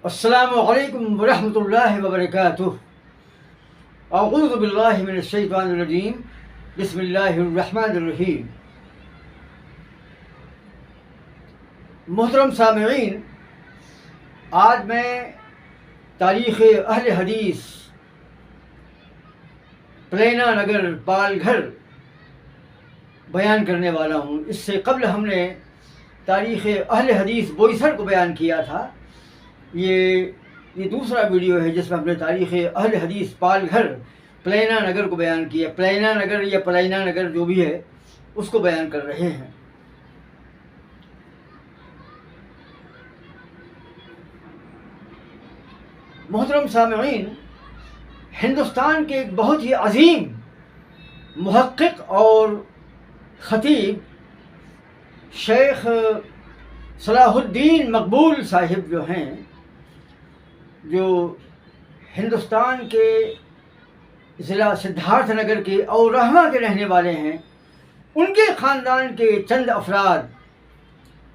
السلام علیکم ورحمۃ اللہ وبرکاتہ۔ اعوذ باللہ من الشیطان الرجیم، بسم اللہ الرحمن الرحیم۔ محترم سامعین، آج میں تاریخ اہل حدیث پلینا نگر پال گھر بیان کرنے والا ہوں۔ اس سے قبل ہم نے تاریخ اہل حدیث بوئیسر کو بیان کیا تھا۔ یہ دوسرا ویڈیو ہے جس میں ہم نے تاریخ اہل حدیث پال گھر پلینا نگر کو بیان کیا۔ پلینا نگر یا پلینا نگر جو بھی ہے اس کو بیان کر رہے ہیں۔ محترم سامعین، ہندوستان کے ایک بہت ہی عظیم محقق اور خطیب شیخ صلاح الدین مقبول صاحب جو ہیں، جو ہندوستان کے ضلع سدھارتھ نگر کے اورہما کے رہنے والے ہیں، ان کے خاندان کے چند افراد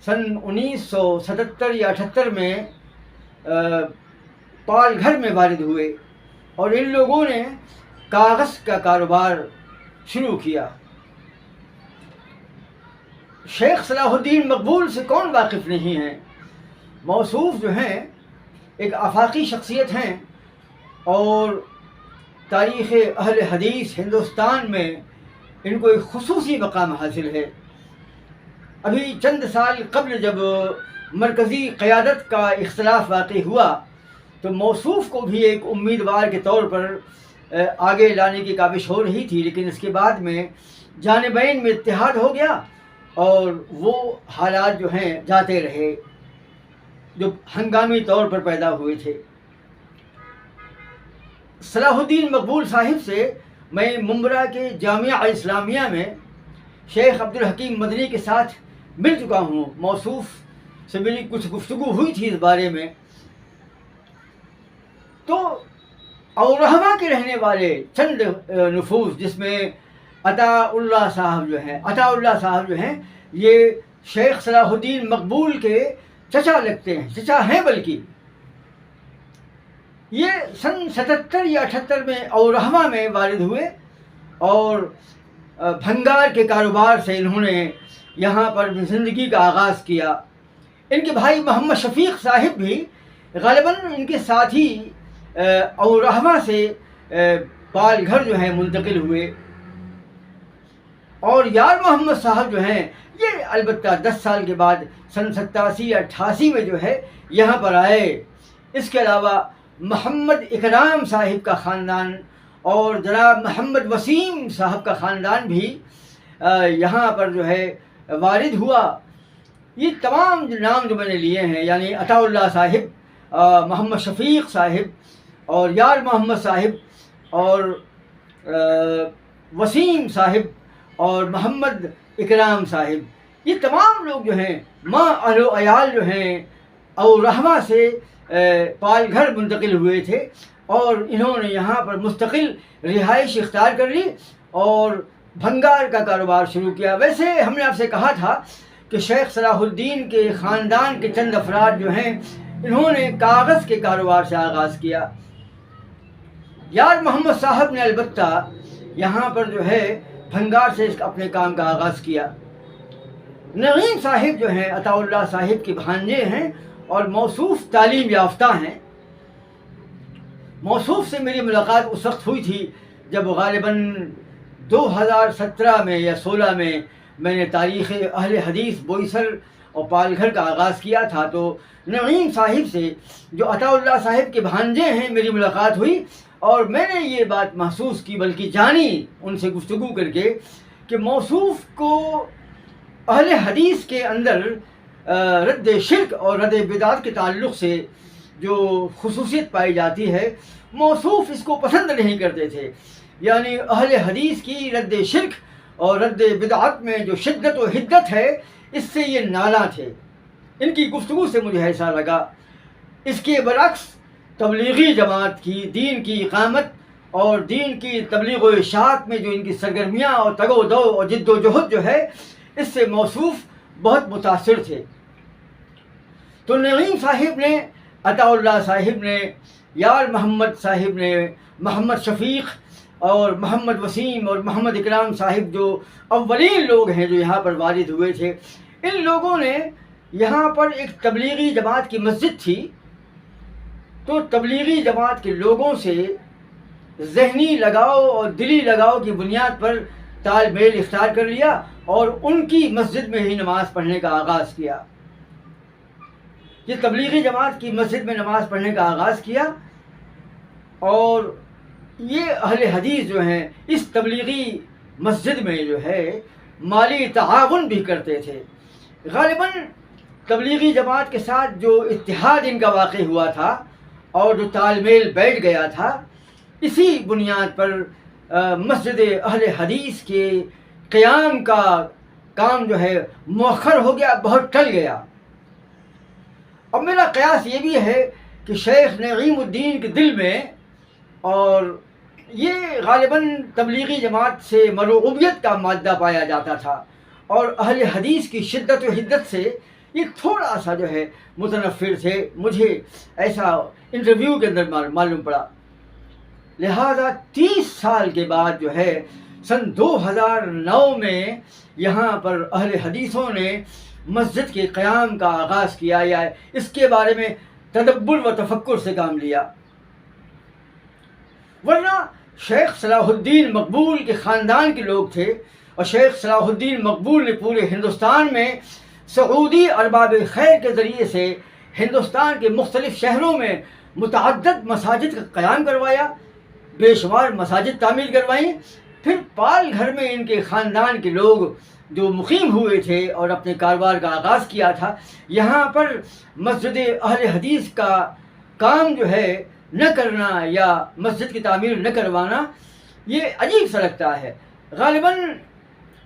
سن 1977 یا 78 میں پال گھر میں والد ہوئے اور ان لوگوں نے کاغذ کا کاروبار شروع کیا۔ شیخ صلاح الدین مقبول سے کون واقف نہیں ہے؟ موصوف جو ہیں ایک آفاقی شخصیت ہیں اور تاریخ اہل حدیث ہندوستان میں ان کو ایک خصوصی مقام حاصل ہے۔ ابھی چند سال قبل جب مرکزی قیادت کا اختلاف واقع ہوا تو موصوف کو بھی ایک امیدوار کے طور پر آگے لانے کی کاوش ہو رہی تھی، لیکن اس کے بعد میں جانبین میں اتحاد ہو گیا اور وہ حالات جو ہیں جاتے رہے جو ہنگامی طور پر پیدا ہوئے تھے۔ صلاح الدین مقبول صاحب سے میں ممبرا کے جامعہ اسلامیہ میں شیخ عبدالحکیم مدنی کے ساتھ مل چکا ہوں۔ موصوف سے میری کچھ گفتگو ہوئی تھی اس بارے میں۔ تو اورہما کے رہنے والے چند نفوس جس میں عطا اللہ صاحب جو ہیں یہ شیخ صلاح الدین مقبول کے چچا لگتے ہیں، چچا ہیں بلکہ۔ یہ سن 77 یا 78 میں اورہما میں والد ہوئے اور بھنگار کے کاروبار سے انہوں نے یہاں پر زندگی کا آغاز کیا۔ ان کے بھائی محمد شفیق صاحب بھی غالباً ان کے ساتھ ہی اورہما سے پال گھر جو ہیں منتقل ہوئے، اور یار محمد صاحب جو ہیں یہ البتہ 10 سال کے بعد سن 87 یا 88 میں جو ہے یہاں پر آئے۔ اس کے علاوہ محمد اکرام صاحب کا خاندان اور جناب محمد وسیم صاحب کا خاندان بھی یہاں پر جو ہے وارد ہوا۔ یہ تمام نام جو میں نے لیے ہیں، یعنی عطا اللہ صاحب، محمد شفیق صاحب اور یار محمد صاحب اور وسیم صاحب اور محمد اکرام صاحب، یہ تمام لوگ جو ہیں ماں اہل و عیال جو ہیں اورہما سے پال گھر منتقل ہوئے تھے اور انہوں نے یہاں پر مستقل رہائش اختیار کر لی اور بھنگار کا کاروبار شروع کیا۔ ویسے ہم نے آپ سے کہا تھا کہ شیخ صلاح الدین کے خاندان کے چند افراد جو ہیں انہوں نے کاغذ کے کاروبار سے آغاز کیا۔ یار محمد صاحب نے البتہ یہاں پر جو ہے بھنگار سے اپنے کام کا آغاز کیا۔ نعیم صاحب جو ہیں عطا اللہ صاحب کے بھانجے ہیں اور موصوف تعلیم یافتہ ہیں۔ موصوف سے میری ملاقات اس وقت ہوئی تھی جب غالباً 2017 میں یا 16 میں میں نے تاریخ اہل حدیث بوئیسر اور پال گھر کا آغاز کیا تھا، تو نعیم صاحب سے جو عطا اللہ صاحب کے بھانجے ہیں میری ملاقات ہوئی اور میں نے یہ بات محسوس کی بلکہ جانی ان سے گفتگو کر کے کہ موصوف کو اہل حدیث کے اندر رد شرک اور رد بدعت کے تعلق سے جو خصوصیت پائی جاتی ہے، موصوف اس کو پسند نہیں کرتے تھے۔ یعنی اہل حدیث کی رد شرک اور رد بدعت میں جو شدت و حدت ہے اس سے یہ نالاں تھے۔ ان کی گفتگو سے مجھے ایسا لگا۔ اس کے برعکس تبلیغی جماعت کی دین کی اقامت اور دین کی تبلیغ و اشاعت میں جو ان کی سرگرمیاں اور تگ و دو اور جد و جہد جو ہے اس سے موصوف بہت متاثر تھے۔ تو نعیم صاحب نے عطا اللہ صاحب نے، یار محمد صاحب نے، محمد شفیق اور محمد وسیم اور محمد اکرام صاحب جو اولین لوگ ہیں جو یہاں پر وارد ہوئے تھے، ان لوگوں نے یہاں پر ایک تبلیغی جماعت کی مسجد تھی، تو تبلیغی جماعت کے لوگوں سے ذہنی لگاؤ اور دلی لگاؤ کی بنیاد پر تال میل اختیار کر لیا اور ان کی مسجد میں ہی نماز پڑھنے کا آغاز کیا۔ یہ تبلیغی جماعت کی مسجد میں نماز پڑھنے کا آغاز کیا، اور یہ اہل حدیث جو ہیں اس تبلیغی مسجد میں جو ہے مالی تعاون بھی کرتے تھے۔ غالباً تبلیغی جماعت کے ساتھ جو اتحاد ان کا واقع ہوا تھا اور جو تال میل بیٹھ گیا تھا، اسی بنیاد پر مسجد اہل حدیث کے قیام کا کام جو ہے مؤخر ہو گیا، بہت ٹل گیا۔ اور میرا قیاس یہ بھی ہے کہ شیخ نعیم الدین کے دل میں، اور یہ غالباً تبلیغی جماعت سے مرغوبیت کا مادہ پایا جاتا تھا، اور اہل حدیث کی شدت و حدت سے یہ تھوڑا سا جو ہے متنفر تھے، مجھے ایسا انٹرویو کے اندر معلوم پڑا۔ لہٰذا 30 سال کے بعد جو ہے سن 2009 میں یہاں پر اہل حدیثوں نے مسجد کے قیام کا آغاز کیا، یا اس کے بارے میں تدبر و تفکر سے کام لیا۔ ورنہ شیخ صلاح الدین مقبول کے خاندان کے لوگ تھے، اور شیخ صلاح الدین مقبول نے پورے ہندوستان میں سعودی ارباب خیر کے ذریعے سے ہندوستان کے مختلف شہروں میں متعدد مساجد کا قیام کروایا، بے شمار مساجد تعمیر کروائیں۔ پھر پال گھر میں ان کے خاندان کے لوگ جو مقیم ہوئے تھے اور اپنے کاروبار کا آغاز کیا تھا، یہاں پر مسجد اہل حدیث کا کام جو ہے نہ کرنا یا مسجد کی تعمیر نہ کروانا، یہ عجیب سا لگتا ہے۔ غالباً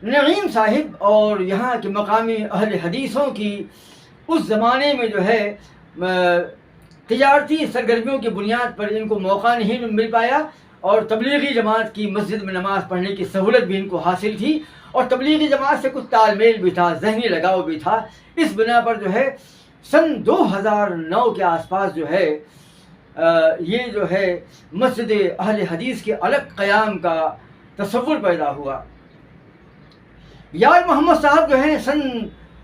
نعیم صاحب اور یہاں کے مقامی اہل حدیثوں کی اس زمانے میں جو ہے تجارتی سرگرمیوں کی بنیاد پر ان کو موقع نہیں مل پایا، اور تبلیغی جماعت کی مسجد میں نماز پڑھنے کی سہولت بھی ان کو حاصل تھی، اور تبلیغی جماعت سے کچھ تال میل بھی تھا، ذہنی لگاؤ بھی تھا۔ اس بنا پر جو ہے سن 2009 کے آس پاس جو ہے یہ جو ہے مسجد اہل حدیث کے الگ قیام کا تصور پیدا ہوا۔ یار محمد صاحب جو ہیں سن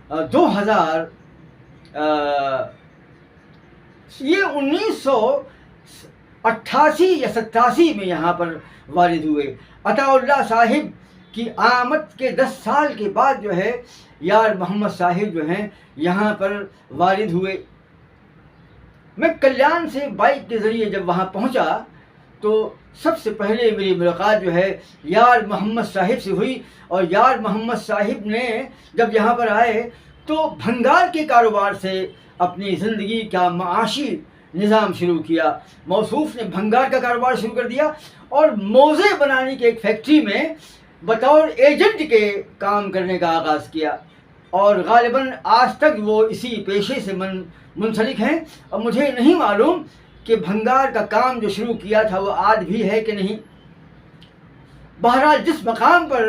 1988 یا 87 میں یہاں پر وارد ہوئے۔ عطا اللہ صاحب کی آمد کے 10 سال کے بعد جو ہے یار محمد صاحب جو ہیں یہاں پر وارد ہوئے۔ میں کلیان سے بائک کے ذریعے جب وہاں پہنچا تو سب سے پہلے میری ملاقات جو ہے یار محمد صاحب سے ہوئی، اور یار محمد صاحب نے جب یہاں پر آئے تو بھنگار کے کاروبار سے اپنی زندگی کا معاشی نظام شروع کیا۔ موصوف نے بھنگار کا کاروبار شروع کر دیا، اور موزے بنانے کی ایک فیکٹری میں بطور ایجنٹ کے کام کرنے کا آغاز کیا، اور غالباً آج تک وہ اسی پیشے سے منسلک ہیں، اور مجھے نہیں معلوم کہ بھنگار کا کام جو شروع کیا تھا وہ آج بھی ہے کہ نہیں۔ بہرحال جس مقام پر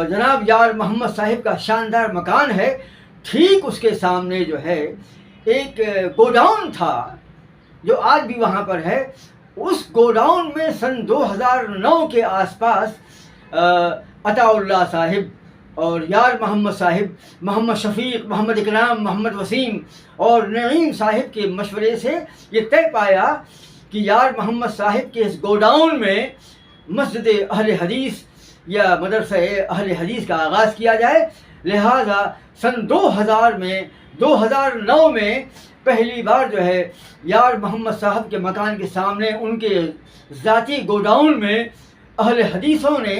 جناب یار محمد صاحب کا شاندار مکان ہے، ٹھیک اس کے سامنے جو ہے ایک گوڈاؤن تھا جو آج بھی وہاں پر ہے۔ اس گوڈاؤن میں سن 2009 کے آس پاس عطا اللہ صاحب اور یار محمد صاحب، محمد شفیق، محمد اکرام، محمد وسیم اور نعیم صاحب کے مشورے سے یہ طے پایا کہ یار محمد صاحب کے اس گوڈاؤن میں مسجد اہل حدیث یا مدرسہ اہل حدیث کا آغاز کیا جائے۔ لہٰذا سن 2009 میں پہلی بار جو ہے یار محمد صاحب کے مکان کے سامنے ان کے ذاتی گوڈاؤن میں اہل حدیثوں نے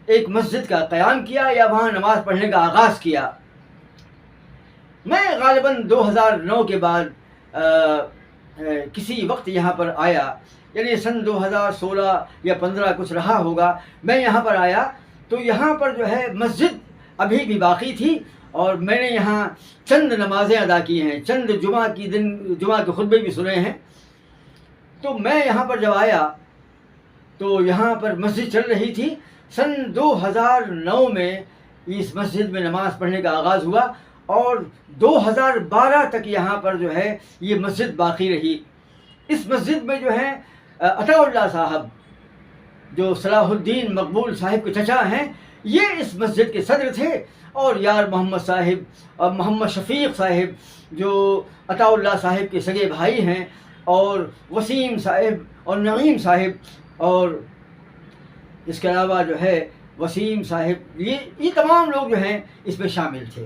ایک مسجد کا قیام کیا یا وہاں نماز پڑھنے کا آغاز کیا۔ میں غالباً 2009 کے بعد کسی وقت یہاں پر آیا، یعنی سن 2016 یا 15 کچھ رہا ہوگا، میں یہاں پر آیا تو یہاں پر جو ہے مسجد ابھی بھی باقی تھی، اور میں نے یہاں چند نمازیں ادا کی ہیں، چند جمعہ کے خطبے بھی سنے ہیں۔ تو میں یہاں پر جب آیا تو یہاں پر مسجد چل رہی تھی۔ سن 2009 میں اس مسجد میں نماز پڑھنے کا آغاز ہوا، اور 2012 تک یہاں پر جو ہے یہ مسجد باقی رہی۔ اس مسجد میں جو ہے عطا اللہ صاحب جو صلاح الدین مقبول صاحب کے چچا ہیں، یہ اس مسجد کے صدر تھے، اور یار محمد صاحب اور محمد شفیق صاحب جو عطا اللہ صاحب کے سگے بھائی ہیں، اور وسیم صاحب اور نعیم صاحب، اور اس کے علاوہ جو ہے وسیم صاحب، یہ تمام لوگ جو ہیں اس میں شامل تھے۔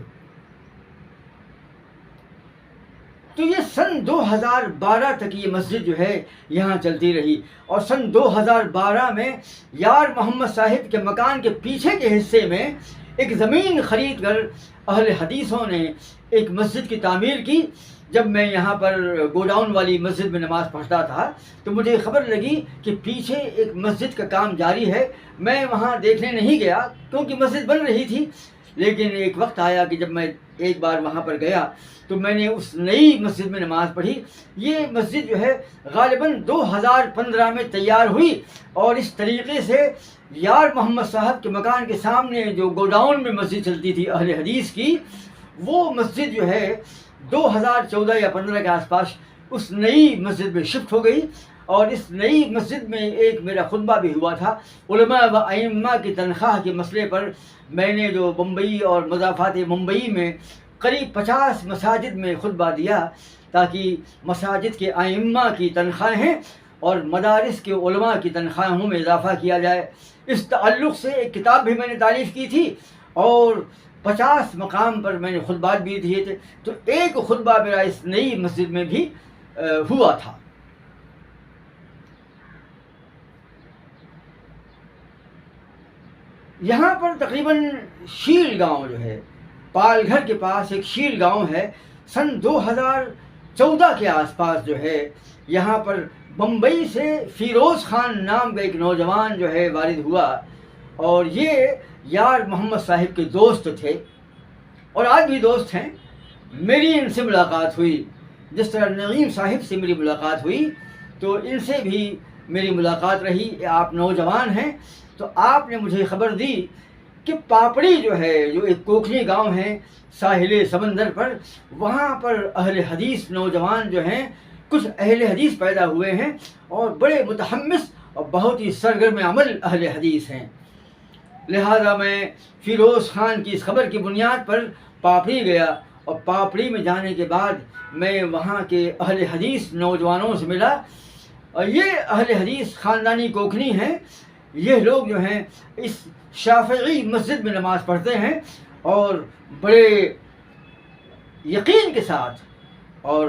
تو یہ سن 2012 تک یہ مسجد جو ہے یہاں چلتی رہی، اور سن 2012 میں یار محمد صاحب کے مکان کے پیچھے کے حصے میں ایک زمین خرید کر اہل حدیثوں نے ایک مسجد کی تعمیر کی۔ جب میں یہاں پر گوڈاؤن والی مسجد میں نماز پڑھتا تھا تو مجھے خبر لگی کہ پیچھے ایک مسجد کا کام جاری ہے۔ میں وہاں دیکھنے نہیں گیا کیونکہ مسجد بن رہی تھی، لیکن ایک وقت آیا کہ جب میں ایک بار وہاں پر گیا تو میں نے اس نئی مسجد میں نماز پڑھی۔ یہ مسجد جو ہے غالباً 2015 میں تیار ہوئی، اور اس طریقے سے یار محمد صاحب کے مکان کے سامنے جو گوڈاؤن میں مسجد چلتی تھی اہل حدیث کی، وہ مسجد جو ہے 2014 یا 15 کے آس پاس اس نئی مسجد میں شفٹ ہو گئی۔ اور اس نئی مسجد میں ایک میرا خطبہ بھی ہوا تھا علماء و ائمہ کی تنخواہ کے مسئلے پر۔ میں نے جو بمبئی اور مضافات ممبئی میں قریب 50 مساجد میں خطبہ دیا تاکہ مساجد کے ائمہ کی تنخواہیں اور مدارس کے علماء کی تنخواہوں میں اضافہ کیا جائے۔ اس تعلق سے ایک کتاب بھی میں نے تالیف کی تھی، اور 50 مقام پر میں نے خطبات بھی دیے تھے۔ تو ایک خطبہ میرا اس نئی مسجد میں بھی ہوا تھا۔ یہاں پر تقریباً شیل گاؤں جو ہے، پال گھر کے پاس ایک شیل گاؤں ہے، سن 2014 کے آس پاس جو ہے یہاں پر بمبئی سے فیروز خان نام کا ایک نوجوان جو ہے وارد ہوا، اور یہ یار محمد صاحب کے دوست تھے اور آج بھی دوست ہیں۔ میری ان سے ملاقات ہوئی، جس طرح نعیم صاحب سے میری ملاقات ہوئی تو ان سے بھی میری ملاقات رہی۔ آپ نوجوان ہیں، تو آپ نے مجھے خبر دی کہ پاپڑی جو ہے، جو ایک کوکھلی گاؤں ہے ساحل سمندر پر، وہاں پر اہل حدیث نوجوان جو ہیں، کچھ اہل حدیث پیدا ہوئے ہیں اور بڑے متحمس اور بہت ہی سرگرم عمل اہل حدیث ہیں۔ لہذا میں فیروز خان کی اس خبر کی بنیاد پر پاپڑی گیا، اور پاپڑی میں جانے کے بعد میں وہاں کے اہل حدیث نوجوانوں سے ملا، اور یہ اہل حدیث خاندانی کوکھنی ہیں۔ یہ لوگ جو ہیں اس شافعی مسجد میں نماز پڑھتے ہیں، اور بڑے یقین کے ساتھ اور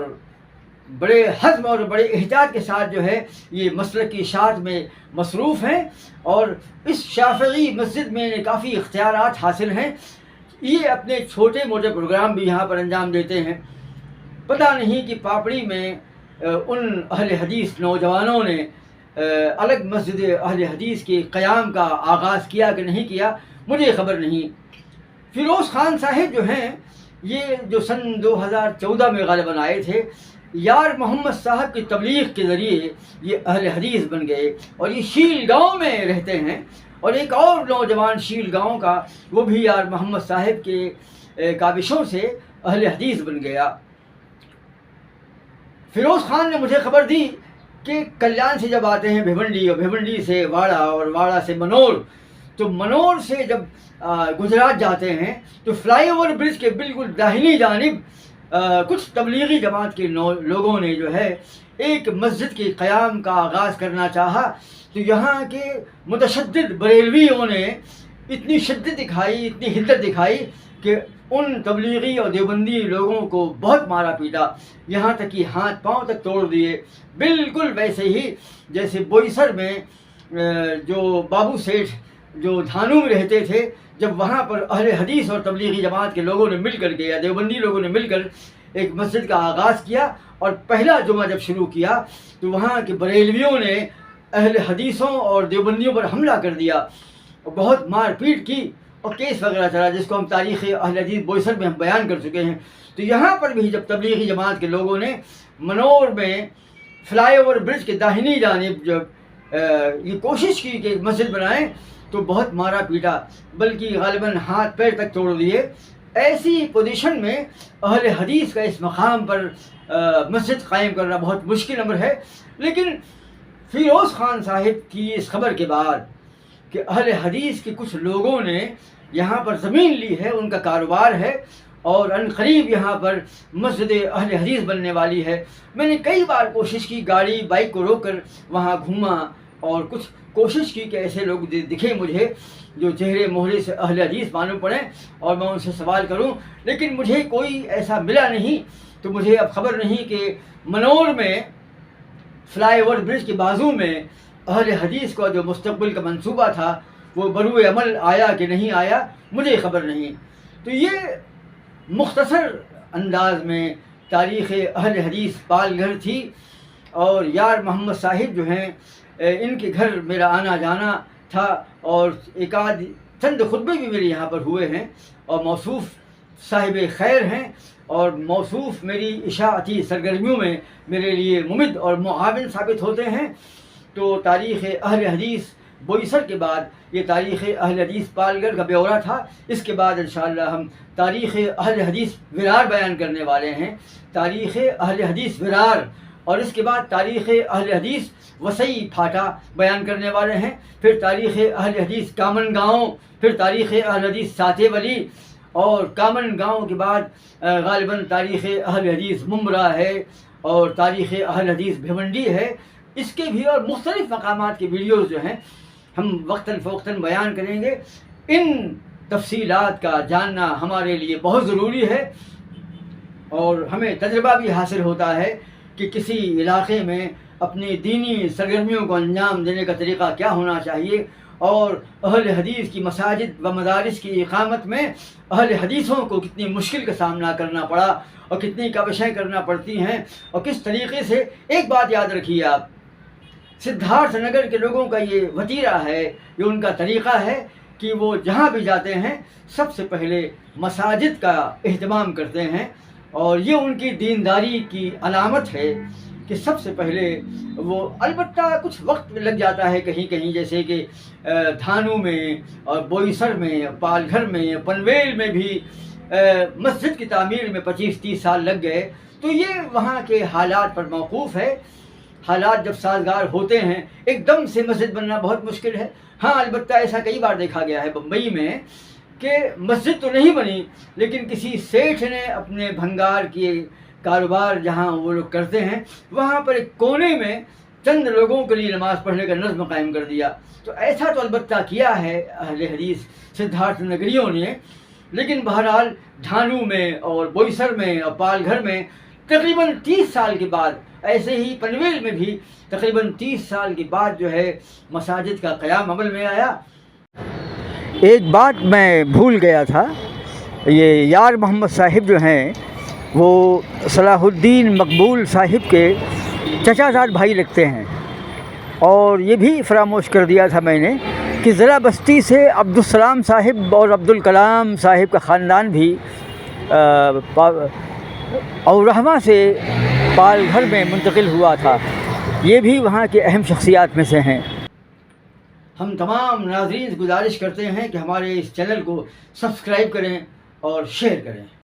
بڑے حزم اور بڑے احتیاط کے ساتھ جو ہے یہ مسلک کی اشاعت میں مصروف ہیں، اور اس شافعی مسجد میں انہیں کافی اختیارات حاصل ہیں۔ یہ اپنے چھوٹے موٹے پروگرام بھی یہاں پر انجام دیتے ہیں۔ پتہ نہیں کہ پاپڑی میں ان اہل حدیث نوجوانوں نے الگ مسجد اہل حدیث کے قیام کا آغاز کیا کہ نہیں کیا، مجھے خبر نہیں۔ فیروز خان صاحب جو ہیں، یہ جو سن 2014 میں غالباً آئے تھے، یار محمد صاحب کی تبلیغ کے ذریعے یہ اہل حدیث بن گئے، اور یہ شیل گاؤں میں رہتے ہیں۔ اور ایک اور نوجوان شیل گاؤں کا، وہ بھی یار محمد صاحب کے کاوشوں سے اہل حدیث بن گیا۔ فیروز خان نے مجھے خبر دی کہ کلیان سے جب آتے ہیں بھیونڈی، اور بھیونڈی سے واڑہ، اور واڑہ سے منور، تو منور سے جب گجرات جاتے ہیں تو فلائی اوور برج کے بالکل داہنی جانب کچھ تبلیغی جماعت کے لوگوں نے جو ہے ایک مسجد کے قیام کا آغاز کرنا چاہا۔ تو یہاں کے متشدد بریلویوں نے اتنی شدت دکھائی، اتنی حدت دکھائی کہ ان تبلیغی اور دیوبندی لوگوں کو بہت مارا پیٹا، یہاں تک کہ ہاتھ پاؤں تک توڑ دیے، بالکل ویسے ہی جیسے بوئیسر میں جو بابو سیٹھ جو دھانو میں رہتے تھے، جب وہاں پر اہل حدیث اور تبلیغی جماعت کے لوگوں نے مل کر کے یا دیوبندی لوگوں نے مل کر ایک مسجد کا آغاز کیا، اور پہلا جمعہ جب شروع کیا تو وہاں کے بریلویوں نے اہل حدیثوں اور دیوبندیوں پر حملہ کر دیا، اور بہت مار پیٹ کی، اور کیس وغیرہ چلا، جس کو ہم تاریخ اہل حدیث بوئیسر میں ہم بیان کر چکے ہیں۔ تو یہاں پر بھی جب تبلیغی جماعت کے لوگوں نے منور میں فلائی اوور برج کے داہنی جانب جب یہ کوشش کی کہ مسجد بنائیں، تو بہت مارا پیٹا، بلکہ غالباً ہاتھ پیر تک توڑ دیے۔ ایسی پوزیشن میں اہل حدیث کا اس مقام پر مسجد قائم کرنا بہت مشکل امر ہے. لیکن فیروز خان صاحب کی اس خبر کے بعد کہ اہل حدیث کے کچھ لوگوں نے یہاں پر زمین لی ہے، ان کا کاروبار ہے اور ان قریب یہاں پر مسجد اہل حدیث بننے والی ہے، میں نے کئی بار کوشش کی، گاڑی بائک کو روک کر وہاں گھوما اور کچھ کوشش کی کہ ایسے لوگ دکھیں مجھے جو چہرے مہرے سے اہل حدیث معلوم پڑیں اور میں ان سے سوال کروں، لیکن مجھے کوئی ایسا ملا نہیں. تو مجھے اب خبر نہیں کہ منور میں فلائی اوور برج کے بازو میں اہل حدیث کا جو مستقبل کا منصوبہ تھا وہ بروئے عمل آیا کہ نہیں آیا، مجھے خبر نہیں. تو یہ مختصر انداز میں تاریخ اہل حدیث پال گھر تھی. اور یار محمد صاحب جو ہیں ان کے گھر میرا آنا جانا تھا اور ایک آدھ چند خطبے بھی میرے یہاں پر ہوئے ہیں اور موصوف صاحب خیر ہیں اور موصوف میری اشاعتی سرگرمیوں میں میرے لیے ممد اور معاون ثابت ہوتے ہیں. تو تاریخ اہل حدیث بوئیسر کے بعد یہ تاریخ اہل حدیث پالگڑھ کا بیورا تھا. اس کے بعد انشاءاللہ ہم تاریخ اہل حدیث ورار بیان کرنے والے ہیں، تاریخ اہل حدیث ورار، اور اس کے بعد تاریخ اہل حدیث وسئی پھاٹا بیان کرنے والے ہیں، پھر تاریخ اہل حدیث کامن گاؤں، پھر تاریخ اہل حدیث ساتے ولی، اور کامن گاؤں کے بعد غالباً تاریخ اہل حدیث ممبرا ہے اور تاریخ اہل حدیث بھیونڈی ہے. اس کے بھی اور مختلف مقامات کے ویڈیوز جو ہیں ہم وقتاً فوقتاً بیان کریں گے. ان تفصیلات کا جاننا ہمارے لیے بہت ضروری ہے اور ہمیں تجربہ بھی حاصل ہوتا ہے کہ کسی علاقے میں اپنی دینی سرگرمیوں کو انجام دینے کا طریقہ کیا ہونا چاہیے، اور اہل حدیث کی مساجد و مدارس کی اقامت میں اہل حدیثوں کو کتنی مشکل کا سامنا کرنا پڑا اور کتنی کاوشیں کرنا پڑتی ہیں اور کس طریقے سے. ایک بات یاد رکھیے آپ، سدھارتھ نگر کے لوگوں کا یہ وتیرہ ہے، یہ ان کا طریقہ ہے کہ وہ جہاں بھی جاتے ہیں سب سے پہلے مساجد کا اہتمام کرتے ہیں، اور یہ ان کی دینداری کی علامت ہے کہ سب سے پہلے وہ، البتہ کچھ وقت لگ جاتا ہے کہیں کہیں، جیسے کہ دھانو میں اور بوئیسر میں، پال گھر میں، پنویل میں بھی مسجد کی تعمیر میں 25-30 سال لگ گئے. تو یہ وہاں کے حالات پر موقوف ہے. حالات جب سازگار ہوتے ہیں ایک دم سے مسجد بننا بہت مشکل ہے. ہاں البتہ ایسا کئی بار دیکھا گیا ہے بمبئی میں کہ مسجد تو نہیں بنی لیکن کسی سیٹھ نے اپنے بھنگار کی کاروبار جہاں وہ لوگ کرتے ہیں وہاں پر ایک کونے میں چند لوگوں کے لیے نماز پڑھنے کا نظم قائم کر دیا. تو ایسا تو البتہ کیا ہے اہل حدیث سدھارتھ نگریوں نے. لیکن بہرحال دھانو میں اور بوئیسر میں اور پال گھر میں تقریباً 30 سال کے بعد، ایسے ہی پنویل میں بھی تقریباً 30 سال کے بعد جو ہے مساجد کا قیام عمل میں آیا. ایک بات میں بھول گیا تھا، یہ یار محمد صاحب جو ہیں وہ صلاح الدین مقبول صاحب کے چچا زاد بھائی لگتے ہیں، اور یہ بھی فراموش کر دیا تھا میں نے کہ ضلع بستی سے عبدالسلام صاحب اور عبدالکلام صاحب کا خاندان بھی اورہما سے پال گھر میں منتقل ہوا تھا. یہ بھی وہاں کے اہم شخصیات میں سے ہیں. ہم تمام ناظرین سے گزارش کرتے ہیں کہ ہمارے اس چینل کو سبسکرائب کریں اور شیئر کریں.